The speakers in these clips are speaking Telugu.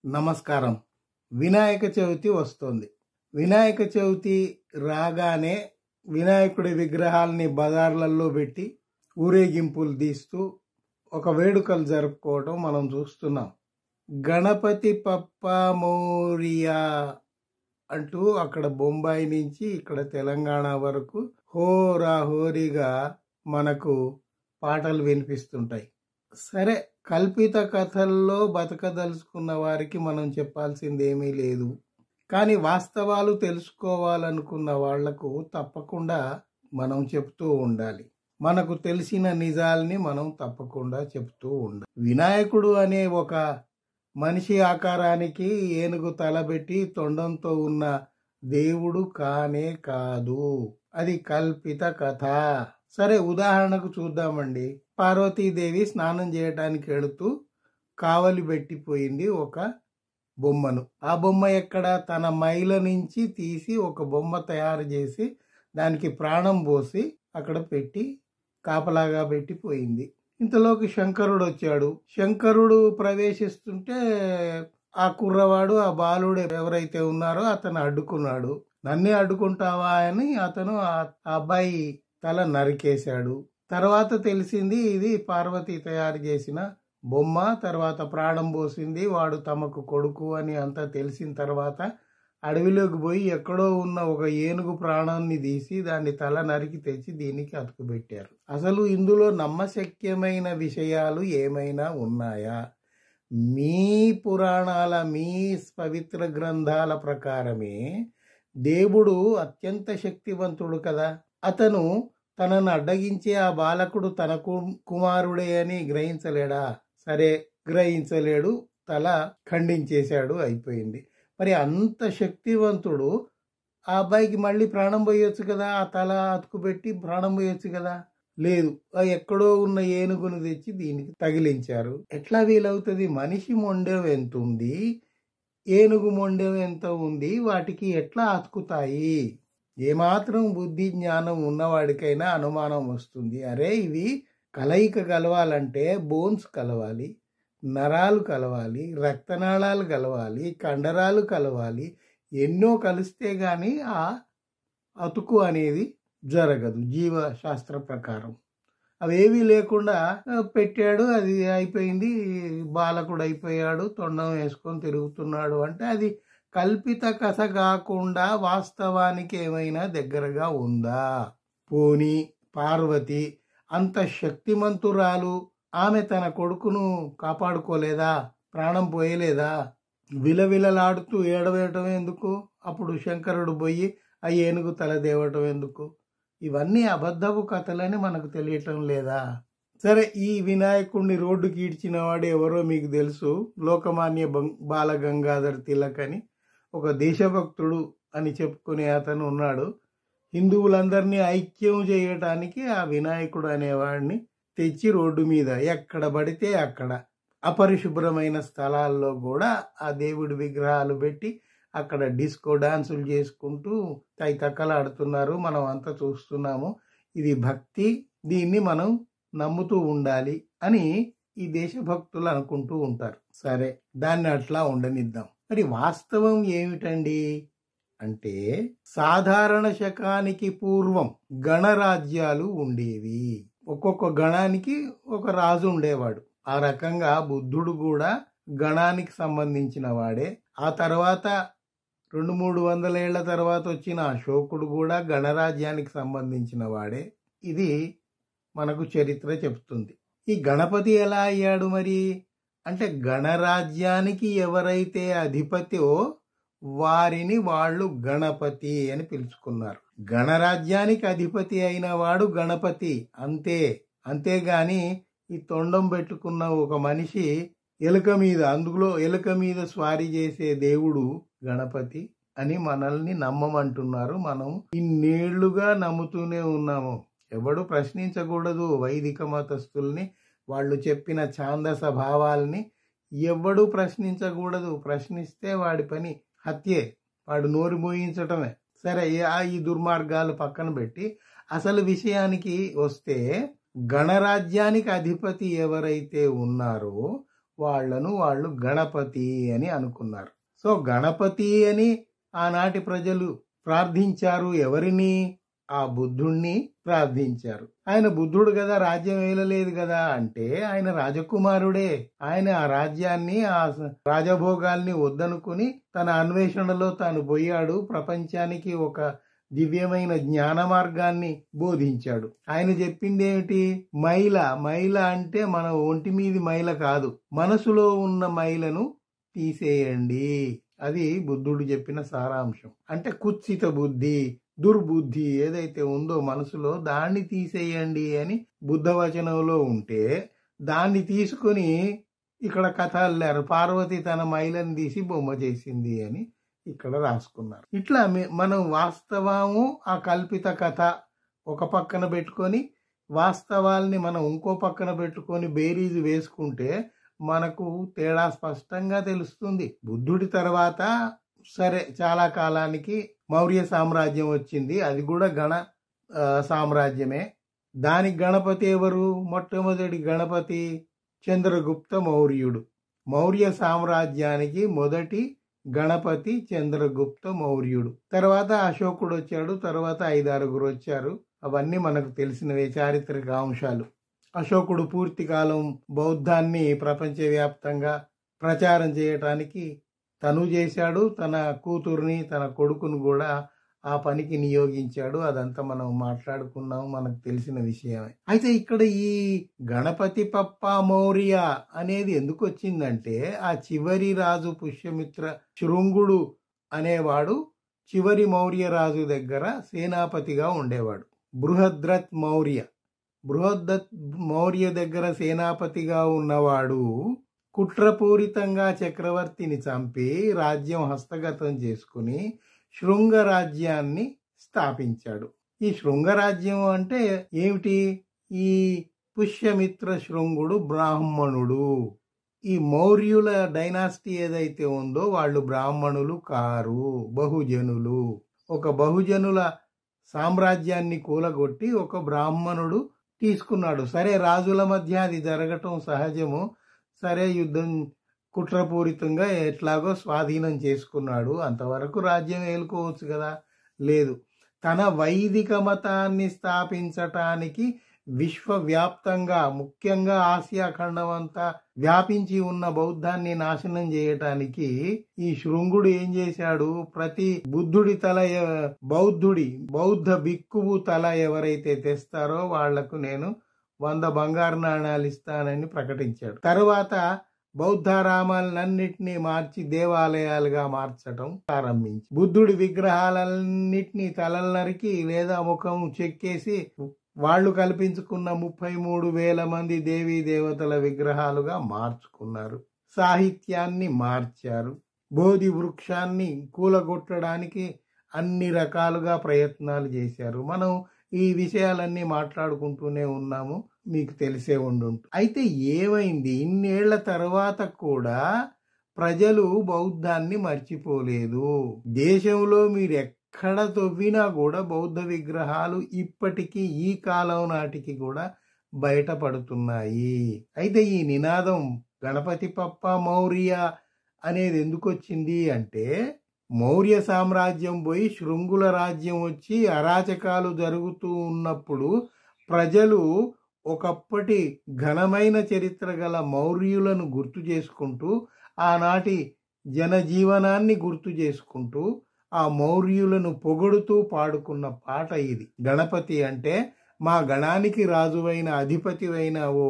నమస్కారం. వినాయక చవితి వస్తుంది. వినాయక చవితి రాగానే వినాయకుడి విగ్రహాలని బజార్లలో పెట్టి ఊరేగింపులు తీస్తూ ఒక వేడుకలు జరుపుకోవటం మనం చూస్తున్నాం. గణపతి పప్ప మోరియా అంటూ అక్కడ బొంబాయి నుంచి ఇక్కడ తెలంగాణ వరకు హోరాహోరీగా మనకు పాటలు వినిపిస్తుంటాయి. సరే, కల్పిత కథల్లో బతకదలుచుకున్న వారికి మనం చెప్పాల్సింది ఏమీ లేదు. కానీ వాస్తవాలు తెలుసుకోవాలనుకున్న వాళ్లకు తప్పకుండా మనం చెప్తూ ఉండాలి. మనకు తెలిసిన నిజాల్ని మనం తప్పకుండా చెప్తూ ఉండాలి. వినాయకుడు అనే ఒక మనిషి ఆకారానికి ఏనుగు తలబెట్టి తొండంతో ఉన్న దేవుడు కానే కాదు. అది కల్పిత కథ. సరే, ఉదాహరణకు చూద్దామండి. పార్వతీదేవి స్నానం చేయటానికి వెళుతూ కావలి పెట్టిపోయింది ఒక బొమ్మను. ఆ బొమ్మ ఎక్కడ? తన మైల నుంచి తీసి ఒక బొమ్మ తయారు చేసి దానికి ప్రాణం పోసి అక్కడ పెట్టి కాపలాగా పెట్టిపోయింది. ఇంతలోకి శంకరుడు వచ్చాడు. శంకరుడు ప్రవేశిస్తుంటే ఆ కుర్రవాడు, ఆ బాలుడు ఎవరైతే ఉన్నారో అతను అడ్డుకున్నాడు. నన్నే అడ్డుకుంటావా అని అతను ఆ అబ్బాయి తల నరికేశాడు. తర్వాత తెలిసింది ఇది పార్వతి తయారు చేసిన బొమ్మ. తర్వాత ప్రాణం పోసింది, వాడు తమకు కొడుకు అని అంతా తెలిసిన తర్వాత అడవిలోకి పోయి ఎక్కడో ఉన్న ఒక ఏనుగు ప్రాణాన్ని తీసి దాన్ని తల నరికి తెచ్చి దీనికి అతుకుపెట్టారు. అసలు ఇందులో నమ్మశక్యమైన విషయాలు ఏమైనా ఉన్నాయా? మీ పురాణాల, మీ పవిత్ర గ్రంథాల ప్రకారమే దేవుడు అత్యంత శక్తివంతుడు కదా. అతను తనను అడ్డగించే ఆ బాలకుడు తన కుమారుడే అని గ్రహించలేడా? సరే, గ్రహించలేడు, తల ఖండించేశాడు, అయిపోయింది. మరి అంత శక్తివంతుడు ఆ అబ్బాయికి మళ్ళీ ప్రాణం పోయొచ్చు కదా, ఆ తల అతుకుపెట్టి ప్రాణం పోయొచ్చు కదా. లేదు, ఎక్కడో ఉన్న ఏనుగును తెచ్చి దీనికి తగిలించారు. ఎట్లా వీలవుతుంది? మనిషి మొండెం ఎంత ఉంది, ఏనుగు మొండెం ఎంత ఉంది, వాటికి ఎట్లా అతుకుతాయి? ఏమాత్రం బుద్ధి జ్ఞానం ఉన్నవాడికైనా అనుమానం వస్తుంది. అరే, ఇవి కలయిక కలవాలంటే బోన్స్ కలవాలి, నరాలు కలవాలి, రక్తనాళాలు కలవాలి, కండరాలు కలవాలి. ఎన్నో కలిస్తే గాని ఆ అతుకు అనేది జరగదు జీవశాస్త్ర ప్రకారం. అవేవి లేకుండా పెట్టాడు, అది అయిపోయింది, బాలకుడు అయిపోయాడు, తొండం వేసుకొని తిరుగుతున్నాడు అంటే అది కల్పిత కథ కాకుండా వాస్తవానికి ఏమైనా దగ్గరగా ఉందా? పోనీ పార్వతి అంత శక్తిమంతురాలు, ఆమె తన కొడుకును కాపాడుకోలేదా? ప్రాణం పోయలేదా? విలవిలలాడుతూ ఏడవేయటం ఎందుకు? అప్పుడు శంకరుడు పోయి ఆ ఏనుగు తల దేవటం ఎందుకు? ఇవన్నీ అబద్ధపు కథలని మనకు తెలియటం లేదా? సరే, ఈ వినాయకుడిని రోడ్డుకి ఈడ్చిన వాడు ఎవరో మీకు తెలుసు. లోకమాన్య బాలగంగాధర్ తిలక్ అని ఒక దేశభక్తుడు అని చెప్పుకునే అతను ఉన్నాడు. హిందువులందరినీ ఐక్యం చేయటానికి ఆ వినాయకుడు అనేవాడిని తెచ్చి రోడ్డు మీద ఎక్కడ పడితే అక్కడ అపరిశుభ్రమైన స్థలాల్లో కూడా ఆ దేవుడి విగ్రహాలు పెట్టి అక్కడ డిస్కో డాన్సులు చేసుకుంటూ తైతక్కలాడుతున్నారు. మనం అంతా చూస్తున్నాము. ఇది భక్తి, దీన్ని మనం నమ్ముతూ ఉండాలి అని ఈ దేశభక్తులు అనుకుంటూ ఉంటారు. సరే, దాన్ని అట్లా ఉండనిద్దాం. మరి వాస్తవం ఏమిటండి అంటే, సాధారణ శకానికి పూర్వం గణరాజ్యాలు ఉండేవి. ఒక్కొక్క గణానికి ఒక రాజు ఉండేవాడు. ఆ రకంగా బుద్ధుడు కూడా గణానికి సంబంధించిన వాడే. ఆ తర్వాత 200-300 ఏళ్ల తర్వాత వచ్చిన అశోకుడు కూడా గణరాజ్యానికి సంబంధించిన వాడే. ఇది మనకు చరిత్ర చెప్తుంది. ఈ గణపతి ఎలా అయ్యాడు మరి అంటే, గణరాజ్యానికి ఎవరైతే అధిపతియో వారిని వాళ్ళు గణపతి అని పిలుచుకున్నారు. గణరాజ్యానికి అధిపతి అయిన వాడు గణపతి, అంతే. అంతేగాని ఈ తొండం పెట్టుకున్న ఒక మనిషి అందులో ఎలుక మీద స్వారీ చేసే దేవుడు గణపతి అని మనల్ని నమ్మమంటున్నారు. మనం ఇన్నేళ్లుగా నమ్ముతూనే ఉన్నాము. ఎవడు ప్రశ్నించకూడదు వైదిక మతస్థుల్ని. వాళ్ళు చెప్పిన ఛాందస భావాల్ని ఎవ్వడూ ప్రశ్నించకూడదు. ప్రశ్నిస్తే వాడి పని హత్యే, వాడు నోరు మోయించటమే. సరే, ఈ దుర్మార్గాలు పక్కన పెట్టి అసలు విషయానికి వస్తే, గణరాజ్యానికి అధిపతి ఎవరైతే ఉన్నారో వాళ్ళు గణపతి అని అనుకున్నారు. సో గణపతి అని ఆనాటి ప్రజలు ప్రార్థించారు. ఎవరిని? ఆ బుద్ధుణ్ణి ప్రార్థించారు. ఆయన బుద్ధుడు కదా, రాజ్యం ఏలలేదు కదా అంటే ఆయన రాజకుమారుడే. ఆయన ఆ రాజ్యాన్ని, ఆ రాజభోగాల్ని వద్దనుకుని తన అన్వేషణలో తాను పోయాడు. ప్రపంచానికి ఒక దివ్యమైన జ్ఞాన మార్గాన్ని బోధించాడు. ఆయన చెప్పింది ఏమిటి? మైల అంటే మన ఒంటి మీది మైల కాదు, మనసులో ఉన్న మైలను తీసేయండి. అది బుద్ధుడు చెప్పిన సారాంశం. అంటే కుత్సిత బుద్ధి, దుర్బుద్ధి ఏదైతే ఉందో మనసులో దాన్ని తీసేయండి అని బుద్ధవచనంలో ఉంటే, దాన్ని తీసుకుని ఇక్కడ కథ అల్లారు. పార్వతి తన మైలను తీసి బొమ్మ చేసింది అని ఇక్కడ రాసుకున్నారు. ఇట్లా మనం వాస్తవము, ఆ కల్పిత కథ ఒక పక్కన పెట్టుకొని, వాస్తవాల్ని మనం ఇంకో పక్కన పెట్టుకొని బేరీజు వేసుకుంటే మనకు తేడా స్పష్టంగా తెలుస్తుంది. బుద్ధుడి తర్వాత సరే చాలా కాలానికి మౌర్య సామ్రాజ్యం వచ్చింది. అది కూడా గణ సామ్రాజ్యమే. దానికి గణపతి ఎవరు? మొట్టమొదటి గణపతి చంద్రగుప్త మౌర్యుడు. మౌర్య సామ్రాజ్యానికి మొదటి గణపతి చంద్రగుప్త మౌర్యుడు. తర్వాత అశోకుడు వచ్చాడు, తర్వాత 5-6 వచ్చారు. అవన్నీ మనకు తెలిసినవే చారిత్రక అంశాలు. అశోకుడు పూర్తి కాలం బౌద్ధాన్ని ప్రపంచవ్యాప్తంగా ప్రచారం చేయటానికి తను చేశాడు. తన కూతుర్ని, తన కొడుకును కూడా ఆ పనికి నియోగించాడు. అదంతా మనం మాట్లాడుకున్నాం, మనకు తెలిసిన విషయమే. అయితే ఇక్కడ ఈ గణపతి పప్ప మౌర్య అనేది ఎందుకు వచ్చిందంటే, ఆ చివరి రాజు పుష్యమిత్ర శృంగుడు అనేవాడు చివరి మౌర్య రాజు దగ్గర సేనాపతిగా ఉండేవాడు. బృహద్రథ్ మౌర్య దగ్గర సేనాపతిగా ఉన్నవాడు కుట్రపూరితంగా చక్రవర్తిని చంపి రాజ్యం హస్తగతం చేసుకుని శృంగరాజ్యాన్ని స్థాపించాడు. ఈ శృంగరాజ్యం అంటే ఏమిటి? ఈ పుష్యమిత్ర శృంగుడు బ్రాహ్మణుడు. ఈ మౌర్యుల డైనాసిటీ ఏదైతే ఉందో వాళ్ళు బ్రాహ్మణులు కారు, బహుజనులు. ఒక బహుజనుల సామ్రాజ్యాన్ని కూలగొట్టి ఒక బ్రాహ్మణుడు తీసుకున్నాడు. సరే, రాజుల మధ్య అది జరగటం సహజము. సరే, యుద్ధం కుట్రపూరితంగా ఎట్లాగో స్వాధీనం చేసుకున్నాడు. అంతవరకు రాజ్యం ఏలుకోవచ్చు కదా? లేదు. తన వైదిక మతాన్ని స్థాపించటానికి విశ్వవ్యాప్తంగా, ముఖ్యంగా ఆసియా ఖండం అంతా వ్యాపించి ఉన్న బౌద్ధాన్ని నాశనం చేయటానికి ఈ శృంగుడు ఏం చేశాడు? ప్రతి బుద్ధుడి తల, బౌద్ధ భిక్కువు తల ఎవరైతే తెస్తారో వాళ్లకు నేను 100 బంగారు నాణాలు ఇస్తానని ప్రకటించాడు. తరువాత బౌద్ధారామాలన్నింటినీ మార్చి దేవాలయాలుగా మార్చటం ప్రారంభించి, బుద్ధుడి విగ్రహాలన్నింటినీ తలలు నరికి లేదా ముఖం చెక్కేసి వాళ్ళు కల్పించుకున్న 33,000 మంది దేవీ దేవతల విగ్రహాలుగా మార్చుకున్నారు. సాహిత్యాన్ని మార్చారు. బోధి వృక్షాన్ని కూలగొట్టడానికి అన్ని రకాలుగా ప్రయత్నాలు చేశారు. మనం ఈ విషయాలన్నీ మాట్లాడుకుంటూనే ఉన్నాము, మీకు తెలిసే ఉండుంటు. అయితే ఏమైంది? ఇన్నేళ్ల తర్వాత కూడా ప్రజలు బౌద్ధాన్ని మర్చిపోలేదు. దేశంలో మీరు ఎక్కడ తవ్వినా కూడా బౌద్ధ విగ్రహాలు ఇప్పటికీ ఈ కాలం నాటికి కూడా బయటపడుతున్నాయి. అయితే ఈ నినాదం గణపతి పప్ప మౌర్య అనేది ఎందుకు వచ్చింది అంటే, మౌర్య సామ్రాజ్యం పోయి శృంగుల రాజ్యం వచ్చి అరాచకాలు జరుగుతూ ఉన్నప్పుడు ప్రజలు ఒకప్పటి ఘనమైన చరిత్ర గల మౌర్యులను గుర్తు చేసుకుంటూ, ఆనాటి జనజీవనాన్ని గుర్తు చేసుకుంటూ, ఆ మౌర్యులను పొగడుతూ పాడుకున్న పాట ఇది. గణపతి అంటే మా గణానికి రాజువైన, అధిపతివైన ఓ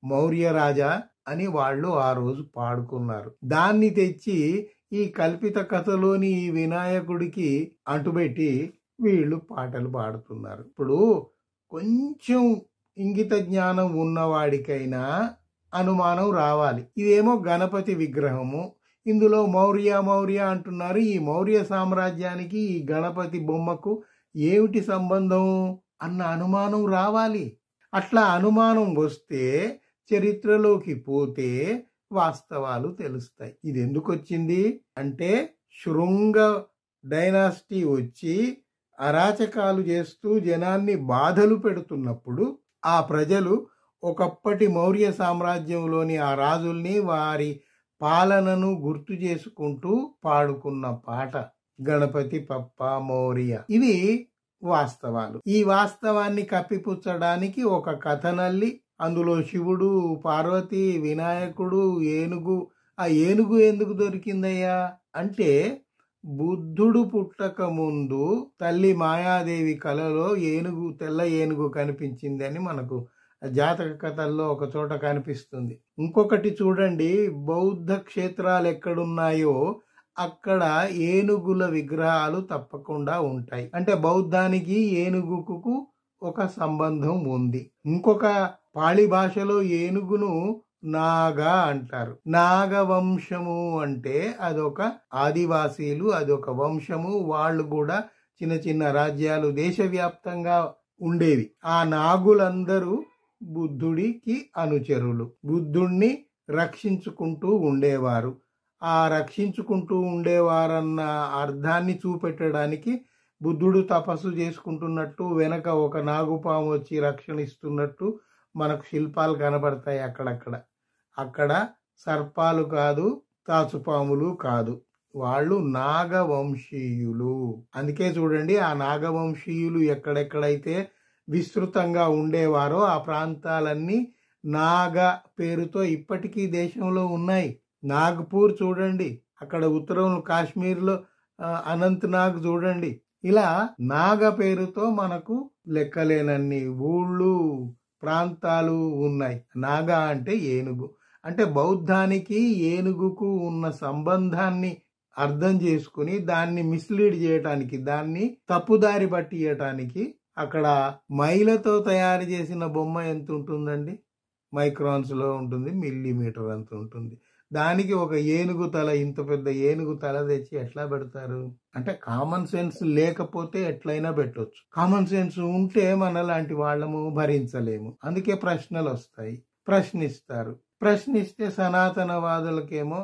మౌర్య రాజా అని వాళ్ళు ఆ రోజు పాడుకున్నారు. దాన్ని తెచ్చి ఈ కల్పిత కథలోని ఈ వినాయకుడికి అంటుబెట్టి వీళ్ళు పాటలు పాడుతున్నారు. ఇప్పుడు కొంచెం ఇంగిత జ్ఞానం ఉన్నవాడికైనా అనుమానం రావాలి. ఇదేమో గణపతి విగ్రహము, ఇందులో మౌర్య అంటున్నారు. ఈ మౌర్య సామ్రాజ్యానికి ఈ గణపతి బొమ్మకు ఏమిటి సంబంధం అన్న అనుమానం రావాలి. అట్లా అనుమానం వస్తే చరిత్రలోకి పోతే వాస్తవాలు తెలుస్తాయి. ఇది ఎందుకు వచ్చింది అంటే, శృంగ డైనాసిటీ వచ్చి అరాచకాలు చేస్తూ జనాన్ని బాధలు పెడుతున్నప్పుడు ఆ ప్రజలు ఒకప్పటి మౌర్య సామ్రాజ్యంలోని ఆ రాజుల్ని వారి పాలనను గుర్తు చేసుకుంటూ పాడుకున్న పాట గణపతి పప్ప మౌర్య. ఇవి వాస్తవాలు. ఈ వాస్తవాన్ని కప్పిపుచ్చడానికి ఒక కథనల్లి అందులో శివుడు, పార్వతి, వినాయకుడు, ఏనుగు. ఆ ఏనుగు ఎందుకు దొరికిందయ్యా అంటే బుద్ధుడు పుట్టక ముందు తల్లి మాయాదేవి కలలో ఏనుగు, తెల్ల ఏనుగు కనిపించిందని మనకు జాతక కథల్లో ఒక చోట కనిపిస్తుంది. ఇంకొకటి చూడండి, బౌద్ధ క్షేత్రాలు ఎక్కడున్నాయో అక్కడ ఏనుగుల విగ్రహాలు తప్పకుండా ఉంటాయి. అంటే బౌద్ధానికి ఏనుగుకు ఒక సంబంధం ఉంది. ఇంకొక పాళి భాషలో ఏనుగును నాగా అంటారు. నాగవంశము అంటే అదొక ఆదివాసీలు, అదొక వంశము. వాళ్ళు కూడా చిన్న చిన్న రాజ్యాలు దేశవ్యాప్తంగా ఉండేవి. ఆ నాగులందరూ బుద్ధుడికి అనుచరులు. బుద్ధుణ్ణి రక్షించుకుంటూ ఉండేవారు. ఆ రక్షించుకుంటూ ఉండేవారన్న అర్థాన్ని చూపెట్టడానికి బుద్ధుడు తపస్సు చేసుకుంటున్నట్టు వెనక ఒక నాగుపాము వచ్చి రక్షణ ఇస్తున్నట్టు మనకు శిల్పాలు కనబడతాయి అక్కడక్కడ. అక్కడ సర్పాలు కాదు, తాచుపాములు కాదు, వాళ్ళు నాగవంశీయులు. అందుకే చూడండి, ఆ నాగవంశీయులు ఎక్కడెక్కడైతే విస్తృతంగా ఉండేవారో ఆ ప్రాంతాలన్నీ నాగ పేరుతో ఇప్పటికీ దేశంలో ఉన్నాయి. నాగ్పూర్ చూడండి, అక్కడ ఉత్తరం కాశ్మీర్లో అనంతనాగ్ చూడండి. ఇలా నాగ పేరుతో మనకు లెక్కలేనన్ని ఊళ్ళు, ప్రాంతాలు ఉన్నాయి. నాగ అంటే ఏనుగు. అంటే బౌద్ధానికి ఏనుగుకు ఉన్న సంబంధాన్ని అర్థం చేసుకుని దాన్ని మిస్లీడ్ చేయటానికి, దాన్ని తప్పుదారి పట్టియటానికి అక్కడ మైలతో తయారు చేసిన బొమ్మ ఎంత ఉంటుందండి? మైక్రాన్స్ లో ఉంటుంది, మిల్లీమీటర్ అంత ఉంటుంది. దానికి ఒక ఏనుగు తల, ఇంత పెద్ద ఏనుగు తల తెచ్చి ఎట్లా పెడతారు? అంటే కామన్ సెన్స్ లేకపోతే ఎట్లయినా పెట్టొచ్చు. కామన్ సెన్స్ ఉంటే మనలాంటి వాళ్ళము భరించలేము. అందుకే ప్రశ్నలు వస్తాయి, ప్రశ్నిస్తారు. ప్రశ్నిస్తే సనాతనవాదులకేమో,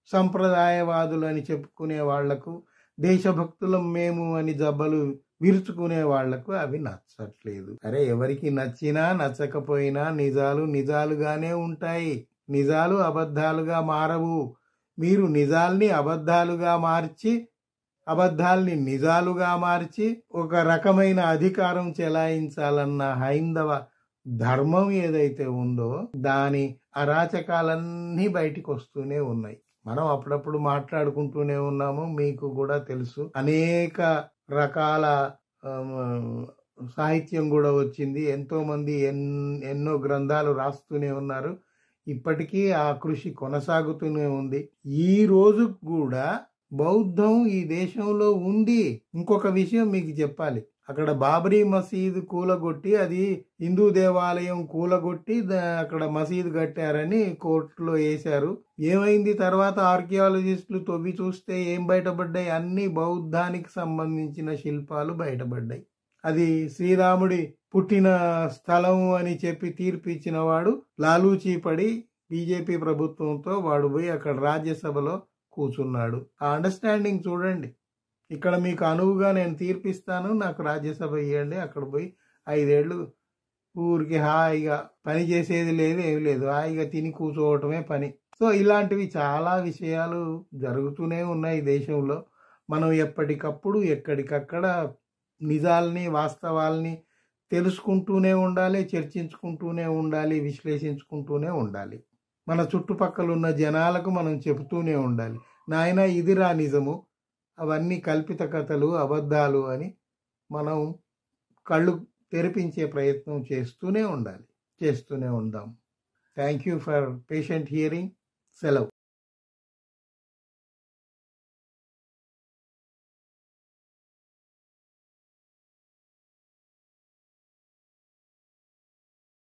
సంప్రదాయవాదులు అని చెప్పుకునే వాళ్లకు, దేశభక్తులం మేము అని జబ్బలు విరుచుకునే వాళ్లకు అవి నచ్చట్లేదు. అరే, ఎవరికి నచ్చినా నచ్చకపోయినా నిజాలు నిజాలుగానే ఉంటాయి. నిజాలు అబద్ధాలుగా మారవు. మీరు నిజాల్ని అబద్ధాలుగా మార్చి, అబద్ధాల్ని నిజాలుగా మార్చి ఒక రకమైన అధికారం చెలాయించాలన్న హైందవ ధర్మం ఏదైతే ఉందో దాని అరాచకాలన్నీ బయటికి వస్తూనే ఉన్నాయి. మనం అప్పుడప్పుడు మాట్లాడుకుంటూనే ఉన్నాము, మీకు కూడా తెలుసు. అనేక రకాల సాహిత్యం కూడా వచ్చింది. ఎంతో మంది ఎన్నో గ్రంథాలు రాస్తూనే ఉన్నారు. ఇప్పటికీ ఆ కృషి కొనసాగుతూనే ఉంది. ఈ రోజు కూడా బౌద్ధం ఈ దేశంలో ఉంది. ఇంకొక విషయం మీకు చెప్పాలి. అక్కడ బాబ్రీ మసీదు కూలగొట్టి, అది హిందూ దేవాలయం కూలగొట్టి అక్కడ మసీదు కట్టారని కోర్టులో వేశారు. ఏమైంది తర్వాత? ఆర్కియాలజిస్టులు తవ్వి చూస్తే ఏం బయటపడ్డాయి? అన్ని బౌద్ధానికి సంబంధించిన శిల్పాలు బయటపడ్డాయి. అది శ్రీరాముడి పుట్టిన స్థలం అని చెప్పి తీర్పు ఇచ్చిన వాడు లాలూచీ పడి బీజేపీ ప్రభుత్వంతో వాడు పోయి అక్కడ రాజ్యసభలో కూర్చున్నాడు. ఆ అండర్స్టాండింగ్ చూడండి. ఇక్కడ మీకు అనువుగా నేను తీర్పిస్తాను, నాకు రాజ్యసభ ఇవ్వండి. అక్కడ పోయి 5 ఏళ్ళు ఊరికి హాయిగా పని చేసేది లేదు, ఏమి లేదు, హాయిగా తిని కూర్చోవటమే పని. సో ఇలాంటివి చాలా విషయాలు జరుగుతూనే ఉన్నాయి దేశంలో. మనం ఎప్పటికప్పుడు ఎక్కడికక్కడ నిజాల్ని, వాస్తవాల్ని తెలుసుకుంటూనే ఉండాలి, చర్చించుకుంటూనే ఉండాలి, విశ్లేషించుకుంటూనే ఉండాలి. మన చుట్టుపక్కల ఉన్న జనాలకు మనం చెబుతూనే ఉండాలి, నాయన ఇదిరా నిజము, అవన్నీ కల్పిత కథలు, అబద్ధాలు అని మనం కళ్ళు తెరిపించే ప్రయత్నం చేస్తూనే ఉండాలి, చేస్తూనే ఉందాం. Thank you for patient hearing. సెలవు.